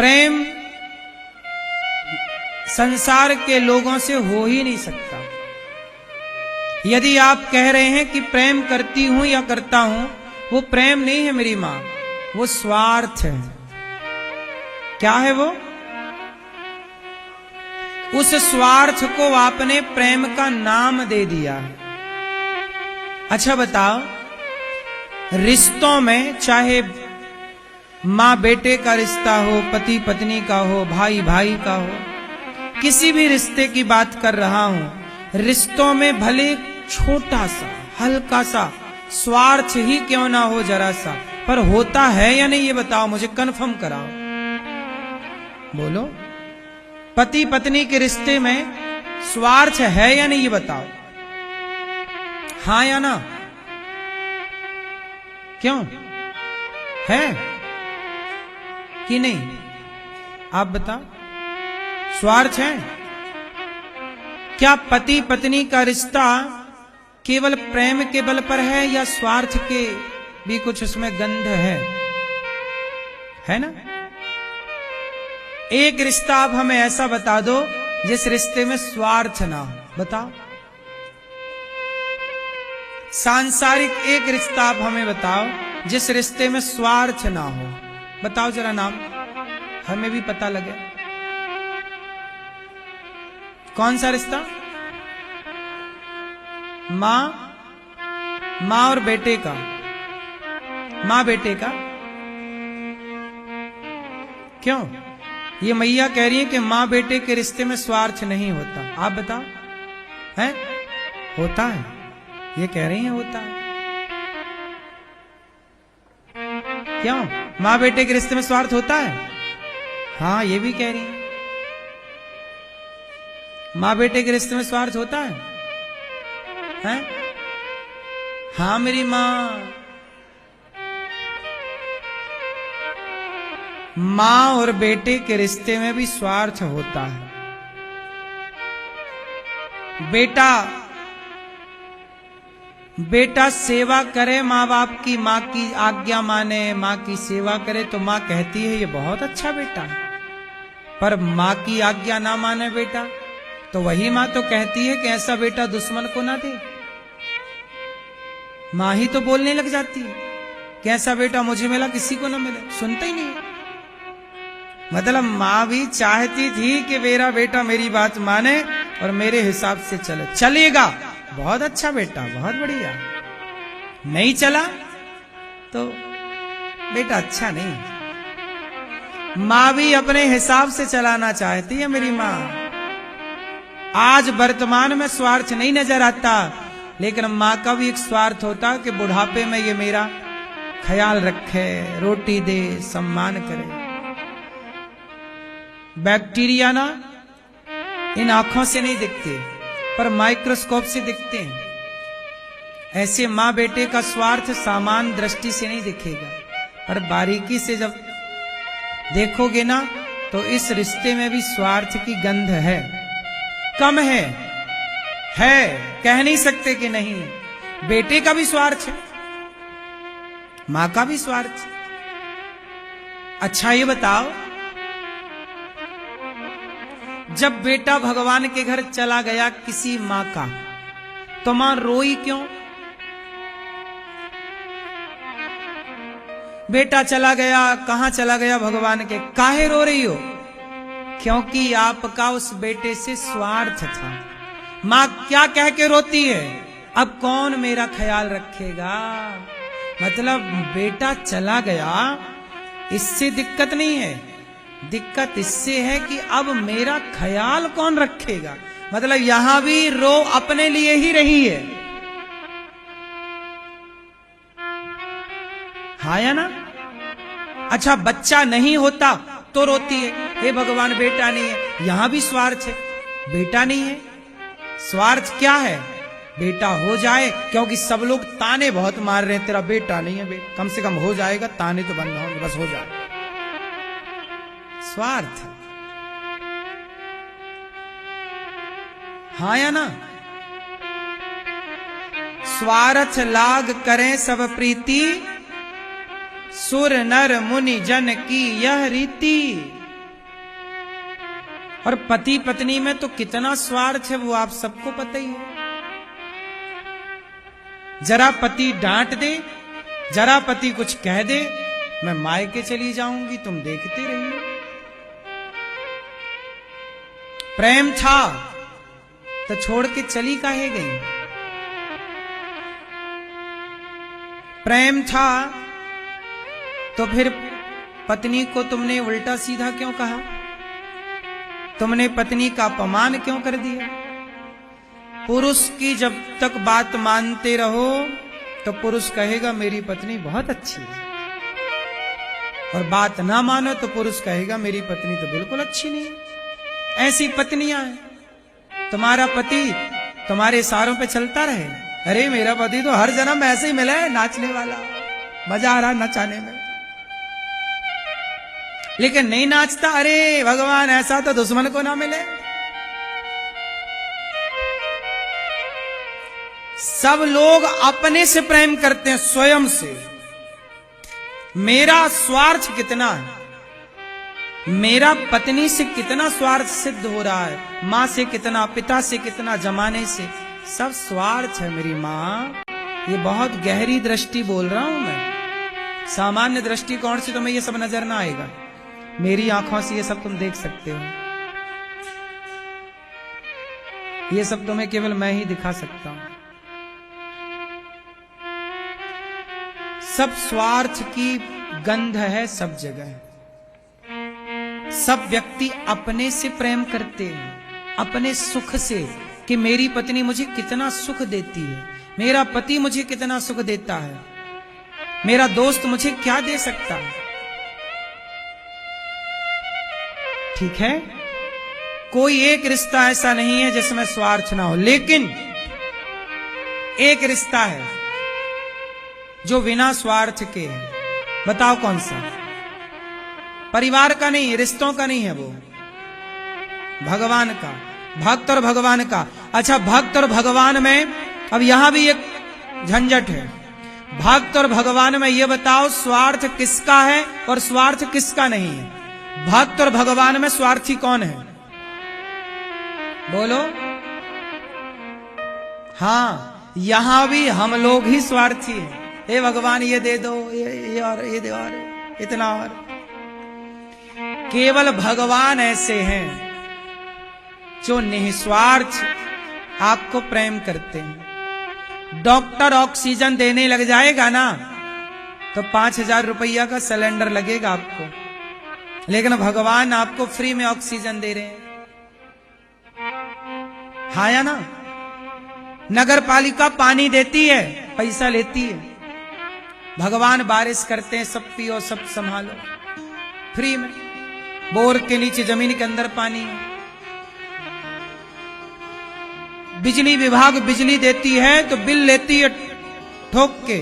प्रेम संसार के लोगों से हो ही नहीं सकता। यदि आप कह रहे हैं कि प्रेम करती हूं या करता हूं, वो प्रेम नहीं है मेरी मां, वो स्वार्थ है। क्या है वो? उस स्वार्थ को आपने प्रेम का नाम दे दिया। अच्छा बताओ, रिश्तों में चाहे मां बेटे का रिश्ता हो, पति पत्नी का हो, भाई भाई का हो, किसी भी रिश्ते की बात कर रहा हूं, रिश्तों में भले छोटा सा हल्का सा स्वार्थ ही क्यों ना हो, जरा सा, पर होता है या नहीं ये बताओ, मुझे कंफर्म कराओ। बोलो, पति पत्नी के रिश्ते में स्वार्थ है या नहीं ये बताओ, हाँ या ना? क्यों है कि नहीं? आप बताओ, स्वार्थ है क्या? पति पत्नी का रिश्ता केवल प्रेम के बल पर है या स्वार्थ के भी कुछ उसमें गंध है ना? एक रिश्ता आप हमें ऐसा बता दो जिस रिश्ते में स्वार्थ ना हो, बताओ। सांसारिक एक रिश्ता आप हमें बताओ जिस रिश्ते में स्वार्थ ना हो, बताओ जरा नाम, हमें भी पता लगे। कौन सा रिश्ता? मां और बेटे का, मां बेटे का। क्यों? ये मैया कह रही है कि मां बेटे के रिश्ते में स्वार्थ नहीं होता। आप बताओ, है? होता है, ये कह रही है होता है। क्यों? मां बेटे के रिश्ते में स्वार्थ होता है? हाँ, ये भी कह रही है मां बेटे के रिश्ते में स्वार्थ होता है? हैं? हाँ मेरी मां और बेटे के रिश्ते में भी स्वार्थ होता है। बेटा सेवा करे माँ बाप की, माँ की आज्ञा माने, माँ की सेवा करे तो माँ कहती है ये बहुत अच्छा बेटा है। पर माँ की आज्ञा ना माने बेटा तो वही माँ तो कहती है कि ऐसा बेटा दुश्मन को ना दे। माँ ही तो बोलने लग जाती है कि ऐसा बेटा मुझे मिला किसी को ना मिले, सुनता ही नहीं। मतलब माँ भी चाहती थी कि मेरा बेटा मेरी बात माने और मेरे हिसाब से चले। चलेगा, बहुत अच्छा बेटा, बहुत बढ़िया। नहीं चला तो बेटा अच्छा नहीं। माँ भी अपने हिसाब से चलाना चाहती है मेरी माँ। आज वर्तमान में स्वार्थ नहीं नजर आता, लेकिन माँ का भी एक स्वार्थ होता कि बुढ़ापे में ये मेरा ख्याल रखे, रोटी दे, सम्मान करे। बैक्टीरिया ना इन आंखों से नहीं दिखते पर माइक्रोस्कोप से दिखते हैं। ऐसे माँ बेटे का स्वार्थ सामान्य दृष्टि से नहीं दिखेगा, पर बारीकी से जब देखोगे ना तो इस रिश्ते में भी स्वार्थ की गंध है। कम है, कह नहीं सकते कि नहीं है। बेटे का भी स्वार्थ है, मां का भी स्वार्थ। अच्छा ये बताओ, जब बेटा भगवान के घर चला गया किसी मां का, तो मां रोई क्यों? बेटा चला गया, कहां चला गया भगवान के, काहे रो रही हो? क्योंकि आपका उस बेटे से स्वार्थ था। मां क्या कह के रोती है? अब कौन मेरा ख्याल रखेगा? मतलब बेटा चला गया, इससे दिक्कत नहीं है, दिक्कत इससे है कि अब मेरा ख्याल कौन रखेगा। मतलब यहां भी रो अपने लिए ही रही है, हाँ या ना? अच्छा बच्चा नहीं होता तो रोती है, हे भगवान बेटा नहीं है। यहां भी स्वार्थ है, बेटा नहीं है। स्वार्थ क्या है? बेटा हो जाए, क्योंकि सब लोग ताने बहुत मार रहे हैं, तेरा बेटा नहीं है, बेटा कम से कम हो जाएगा, ताने तो बंद होंगे, बस हो जाए। स्वार्थ, हाँ या ना? स्वार्थ लाग करें सब प्रीति, सुर नर मुनि जन की यह रीति। और पति पत्नी में तो कितना स्वार्थ है वो आप सबको पता ही है। जरा पति डांट दे, जरा पति कुछ कह दे, मैं मायके चली जाऊंगी, तुम देखते रहिए। प्रेम था तो छोड़ के चली काहे गई? प्रेम था तो फिर पत्नी को तुमने उल्टा सीधा क्यों कहा? तुमने पत्नी का अपमान क्यों कर दिया? पुरुष की जब तक बात मानते रहो तो पुरुष कहेगा मेरी पत्नी बहुत अच्छी है, और बात ना मानो तो पुरुष कहेगा मेरी पत्नी तो बिल्कुल अच्छी नहीं है। ऐसी पत्नियां हैं। तुम्हारा पति तुम्हारे इशारों पे चलता रहे, अरे मेरा पति तो हर जन्म ऐसे ही मिला है, नाचने वाला, मजा आ रहा नचाने में, लेकिन नहीं नाचता, अरे भगवान ऐसा तो दुश्मन को ना मिले। सब लोग अपने से प्रेम करते हैं, स्वयं से। मेरा स्वार्थ कितना है, मेरा पत्नी से कितना स्वार्थ सिद्ध हो रहा है, मां से कितना, पिता से कितना, जमाने से, सब स्वार्थ है मेरी मां। ये बहुत गहरी दृष्टि बोल रहा हूं मैं। सामान्य दृष्टिकोण से तुम्हें ये सब नजर ना आएगा, मेरी आंखों से ये सब तुम देख सकते हो। ये सब तुम्हें केवल मैं ही दिखा सकता हूं। सब स्वार्थ की गंध है सब जगह। सब व्यक्ति अपने से प्रेम करते हैं, अपने सुख से, कि मेरी पत्नी मुझे कितना सुख देती है, मेरा पति मुझे कितना सुख देता है, मेरा दोस्त मुझे क्या दे सकता है। ठीक है, कोई एक रिश्ता ऐसा नहीं है जिसमें स्वार्थ ना हो, लेकिन एक रिश्ता है जो बिना स्वार्थ के है। बताओ कौन सा? परिवार का नहीं, रिश्तों का नहीं है, वो भगवान का, भक्त और भगवान का। अच्छा, भक्त और भगवान में अब यहां भी एक झंझट है। भक्त और भगवान में ये बताओ स्वार्थ किसका है और स्वार्थ किसका नहीं है? भक्त और भगवान में स्वार्थी कौन है? बोलो। हाँ, यहां भी हम लोग ही स्वार्थी हैं। हे भगवान ये दे दो, ये और ये दे, और इतना और। केवल भगवान ऐसे हैं जो निस्वार्थ आपको प्रेम करते हैं। डॉक्टर ऑक्सीजन देने लग जाएगा ना तो 5,000 रुपया का सिलेंडर लगेगा आपको, लेकिन भगवान आपको फ्री में ऑक्सीजन दे रहे हैं। हाँ या ना? नगर पालिका पानी देती है, पैसा लेती है। भगवान बारिश करते हैं, सब पियो, सब संभालो, फ्री में। बोर के नीचे जमीन के अंदर पानी है। बिजली विभाग बिजली देती है तो बिल लेती है ठोक के।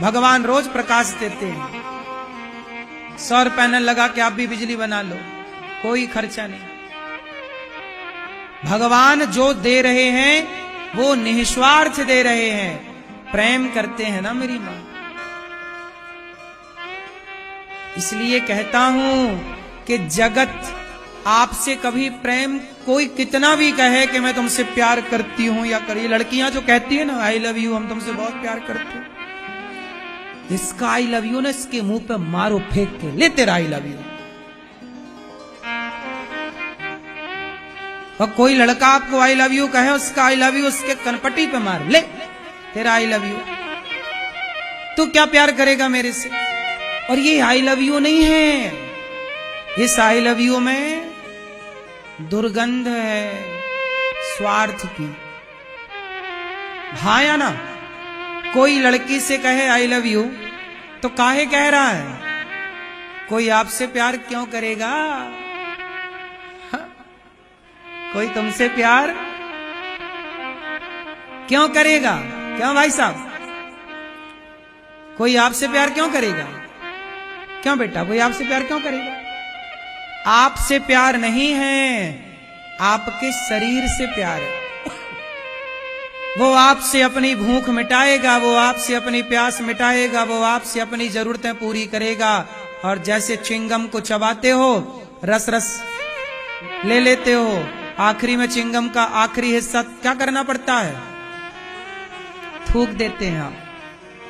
भगवान रोज प्रकाश देते हैं। सौर पैनल लगा के आप भी बिजली बना लो, कोई खर्चा नहीं। भगवान जो दे रहे हैं वो निस्वार्थ दे रहे हैं, प्रेम करते हैं ना मेरी मां। इसलिए कहता हूं कि जगत आपसे कभी प्रेम, कोई कितना भी कहे कि मैं तुमसे प्यार करती हूं या करिए, लड़कियां जो कहती है ना आई लव यू, हम तुमसे बहुत प्यार करते हैं, इसका आई लव यू ना इसके मुंह पे मारो फेंक के, ले तेरा आई लव यू। और कोई लड़का आपको आई लव यू कहे, उसका आई लव यू उसके कनपटी पे मार, ले तेरा आई लव यू। तू क्या प्यार करेगा मेरे से? और ये आई लव यू नहीं है, इस आई लव यू में दुर्गंध है स्वार्थ की। हाँ या ना? कोई लड़की से कहे आई लव यू तो काहे कह रहा है? कोई आपसे प्यार क्यों करेगा? कोई तुमसे प्यार क्यों करेगा? क्यों भाई साहब? कोई आपसे प्यार क्यों करेगा? क्यों बेटा, कोई आपसे प्यार क्यों करेगा? आपसे प्यार नहीं है, आपके शरीर से प्यार है। वो आपसे अपनी भूख मिटाएगा, वो आपसे अपनी प्यास मिटाएगा, वो आपसे अपनी जरूरतें पूरी करेगा। और जैसे च्युइंगम को चबाते हो, रस रस ले लेते हो, आखिरी में चिंगम का आखिरी हिस्सा क्या करना पड़ता है? थूक देते हैं आप।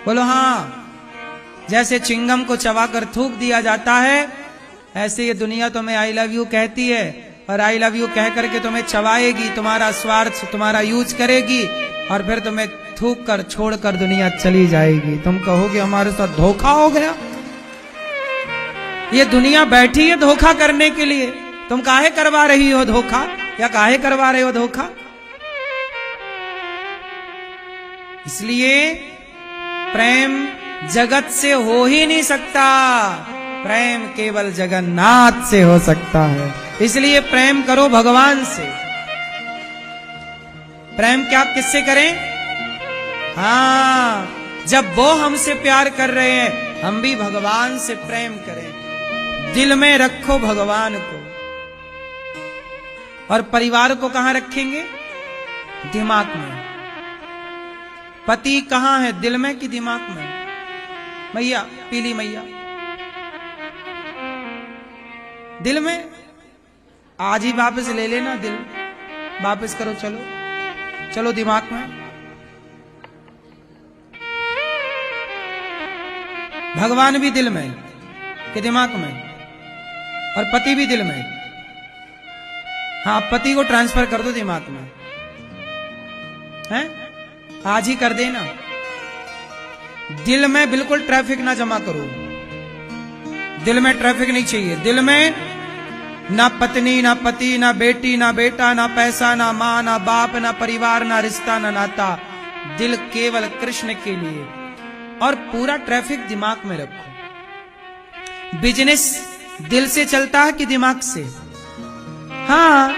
बोलो हाँ। जैसे चिंगम को चबाकर थूक दिया जाता है, ऐसे ये दुनिया तुम्हें आई लव यू कहती है, और आई लव यू कह करके तुम्हें चबाएगी, तुम्हारा स्वार्थ तुम्हारा यूज करेगी, और फिर तुम्हें थूक कर छोड़ कर दुनिया चली जाएगी। तुम कहोगे हमारे साथ धोखा हो गया। ये दुनिया बैठी है धोखा करने के लिए, तुम काहे करवा रही हो धोखा, या काहे करवा रहे हो धोखा? इसलिए प्रेम जगत से हो ही नहीं सकता, प्रेम केवल जगन्नाथ से हो सकता है। इसलिए प्रेम करो भगवान से। प्रेम क्या किससे करें? हाँ, जब वो हमसे प्यार कर रहे हैं, हम भी भगवान से प्रेम करें। दिल में रखो भगवान को। और परिवार को कहां रखेंगे? दिमाग में। पति कहां है, दिल में कि दिमाग में? मैया, पीली मैया, दिल में। आज ही वापस ले लेना, दिल वापस करो। चलो चलो दिमाग में। भगवान भी दिल में कि दिमाग में? और पति भी दिल में। हाँ, पति को ट्रांसफर कर दो दिमाग में, हैं? आज ही कर देना। दिल में बिल्कुल ट्रैफिक ना जमा करो। दिल में ट्रैफिक नहीं चाहिए। दिल में ना पत्नी, ना पति, ना बेटी, ना बेटा, ना पैसा, ना माँ, ना बाप, ना परिवार, ना रिश्ता, ना नाता। दिल केवल कृष्ण के लिए। और पूरा ट्रैफिक दिमाग में रखो। बिजनेस दिल से चलता है कि दिमाग से? हाँ,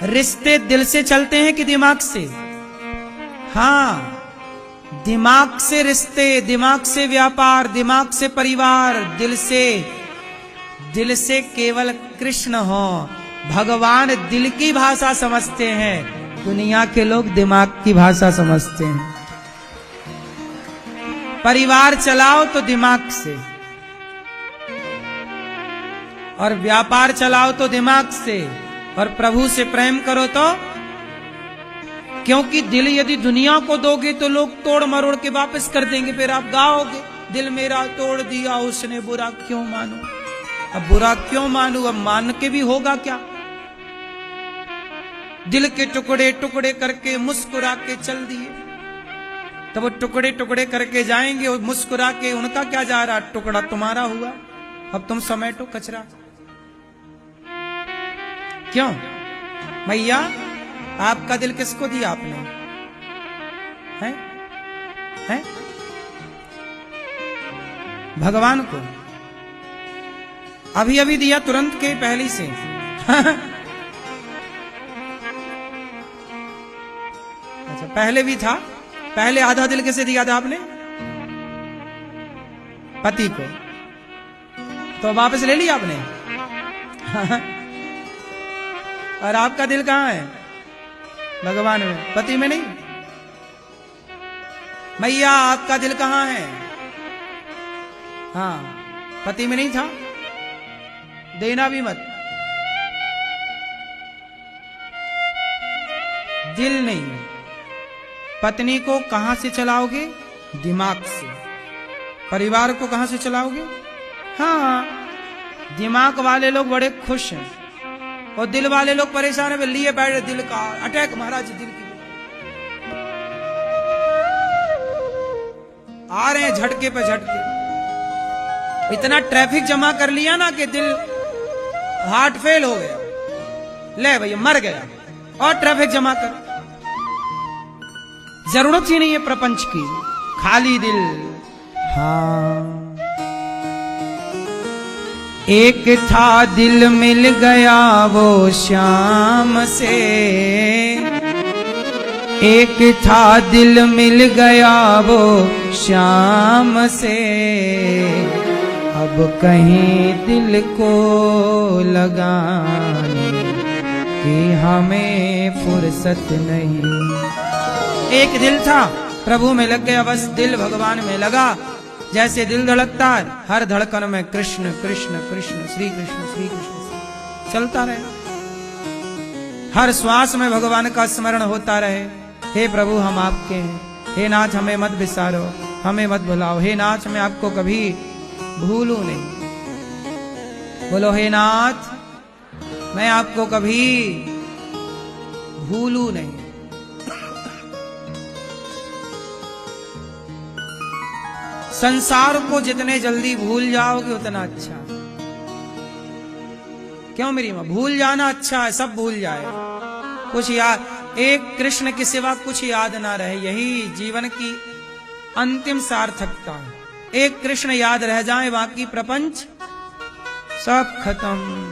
रिश्ते दिल से चलते हैं कि दिमाग से? हाँ, दिमाग से रिश्ते, दिमाग से व्यापार, दिमाग से परिवार, दिल से केवल कृष्ण हो। भगवान दिल की भाषा समझते हैं, दुनिया के लोग दिमाग की भाषा समझते हैं। परिवार चलाओ तो दिमाग से, और व्यापार चलाओ तो दिमाग से, और प्रभु से प्रेम करो तो। क्योंकि दिल यदि दुनिया को दोगे तो लोग तोड़ मरोड़ के वापस कर देंगे, फिर आप गाओगे दिल मेरा तोड़ दिया उसने, बुरा क्यों मानू। अब बुरा क्यों मानू, अब मान के भी होगा क्या? दिल के टुकड़े टुकड़े करके मुस्कुरा के चल दिए, तो वो टुकड़े टुकड़े करके जाएंगे, और मुस्कुरा के उनका क्या जा रहा, टुकड़ा तुम्हारा हुआ। अब तुम समेटो कचरा। क्यों मैया, आपका दिल किसको दिया आपने? हैं? हैं? भगवान को। अभी अभी दिया, तुरंत के पहली से। अच्छा, पहले भी था। पहले आधा दिल किसे दिया था आपने? पति को। तो वापस ले लिया आपने। और आपका दिल कहां है? भगवान में, पति में नहीं। मैया, आपका दिल कहां है? हाँ, पति में नहीं था। देना भी मत। दिल नहीं। पत्नी को कहां से चलाओगे? दिमाग से। परिवार को कहां से चलाओगे? हाँ, दिमाग वाले लोग बड़े खुश हैं, और दिल वाले लोग परेशान है। लिए बैठे, दिल का अटैक महाराज, दिल की आ रहे हैं झटके पे झटके। इतना ट्रैफिक जमा कर लिया ना कि दिल हार्ट फेल हो गया। ले भैया, मर गया। और ट्रैफिक जमा कर, जरूरत ही नहीं है प्रपंच की, खाली दिल। हाँ, एक था दिल मिल गया वो श्याम से, एक था दिल मिल गया वो श्याम से। अब कहीं दिल को लगाने की हमें फुर्सत नहीं। एक दिल था, प्रभु में लग गया, बस दिल भगवान में लगा। जैसे दिल धड़कता है, हर धड़कन में कृष्ण कृष्ण कृष्ण, श्री कृष्ण श्री कृष्ण। चलता रहे, हर श्वास में भगवान का स्मरण होता रहे। हे प्रभु हम आपके हैं, हे नाथ हमें मत बिसारो, हमें मत भुलाओ, हे नाथ मैं आपको कभी भूलूं नहीं। बोलो हे नाथ मैं आपको कभी भूलूं नहीं। संसार को जितने जल्दी भूल जाओगे उतना अच्छा। क्यों मेरी मां? भूल जाना अच्छा है, सब भूल जाए, कुछ याद, एक कृष्ण के सिवा कुछ याद ना रहे, यही जीवन की अंतिम सार्थकता है। एक कृष्ण याद रह जाए, बाकी प्रपंच सब खत्म।